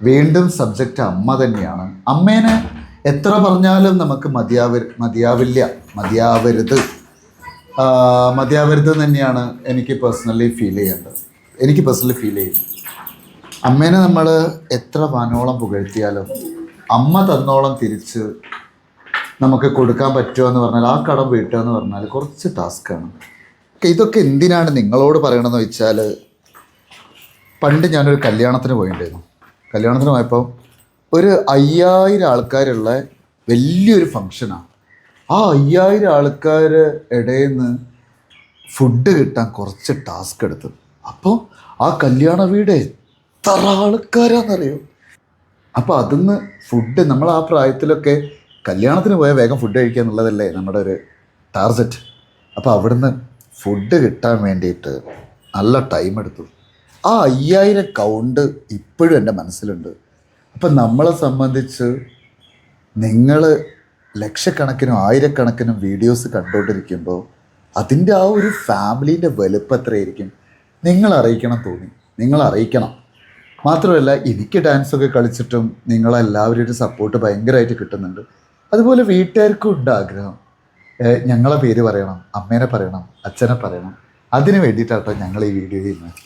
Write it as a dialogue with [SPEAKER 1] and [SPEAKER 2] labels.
[SPEAKER 1] വീണ്ടും സബ്ജക്റ്റ് അമ്മ തന്നെയാണ്. അമ്മേനെ എത്ര പറഞ്ഞാലും നമുക്ക് മതിയാവരുത് തന്നെയാണ് എനിക്ക് പേഴ്സണലി ഫീൽ ചെയ്യുന്നത്. അമ്മേനെ നമ്മൾ എത്ര വാനോളം പുകഴ്ത്തിയാലും അമ്മ തന്നോളം തിരിച്ച് നമുക്ക് കൊടുക്കാൻ പറ്റുമോ എന്ന് പറഞ്ഞാൽ, ആ കടം വീട്ടുക എന്ന് പറഞ്ഞാൽ കുറച്ച് ടാസ്ക്കാണ്. ഇതൊക്കെ എന്തിനാണ് നിങ്ങളോട് പറയണമെന്ന് വെച്ചാൽ, പണ്ട് ഞാനൊരു കല്യാണത്തിന് പോയിട്ടുണ്ടായിരുന്നു. കല്യാണത്തിന് പോയപ്പോൾ ഒരു 5000 ആൾക്കാരുള്ള വലിയൊരു ഫങ്ഷനാണ്. ആ 5000 ആൾക്കാരുടെ ഇടയിൽ നിന്ന് ഫുഡ് കിട്ടാൻ കുറച്ച് ടാസ്ക് എടുത്തു. അപ്പോൾ ആ കല്യാണ വീട് എത്ര ആൾക്കാരാണെന്നറിയോ. അപ്പോൾ അതിന്ന് ഫുഡ്, നമ്മൾ ആ പ്രായത്തിലൊക്കെ കല്യാണത്തിന് പോയാൽ വേഗം ഫുഡ് കഴിക്കുക എന്നുള്ളതല്ലേ നമ്മുടെ ഒരു ടാർഗറ്റ്. അപ്പോൾ അവിടുന്ന് ഫുഡ് കിട്ടാൻ വേണ്ടിയിട്ട് നല്ല ടൈം എടുത്തു. ആ 5000 കൗണ്ട് ഇപ്പോഴും എൻ്റെ മനസ്സിലുണ്ട്. അപ്പം നമ്മളെ സംബന്ധിച്ച് നിങ്ങൾ ലക്ഷക്കണക്കിനും ആയിരക്കണക്കിനും വീഡിയോസ് കണ്ടുകൊണ്ടിരിക്കുമ്പോൾ അതിൻ്റെ ആ ഒരു ഫാമിലീൻ്റെ വലുപ്പം എത്രയായിരിക്കും നിങ്ങൾ അറിയിക്കണം. മാത്രമല്ല, എനിക്ക് ഡാൻസൊക്കെ കളിച്ചിട്ടും നിങ്ങളെല്ലാവരും ഒരു സപ്പോർട്ട് ഭയങ്കരമായിട്ട് കിട്ടുന്നുണ്ട്. അതുപോലെ വീട്ടുകാർക്കും ഉണ്ട് ആഗ്രഹം, ഞങ്ങളെ പേര് പറയണം, അമ്മേനെ പറയണം, അച്ഛനെ പറയണം. അതിന് വേണ്ടിയിട്ടാട്ടോ ഞങ്ങൾ ഈ വീഡിയോ ചെയ്യുന്നത്.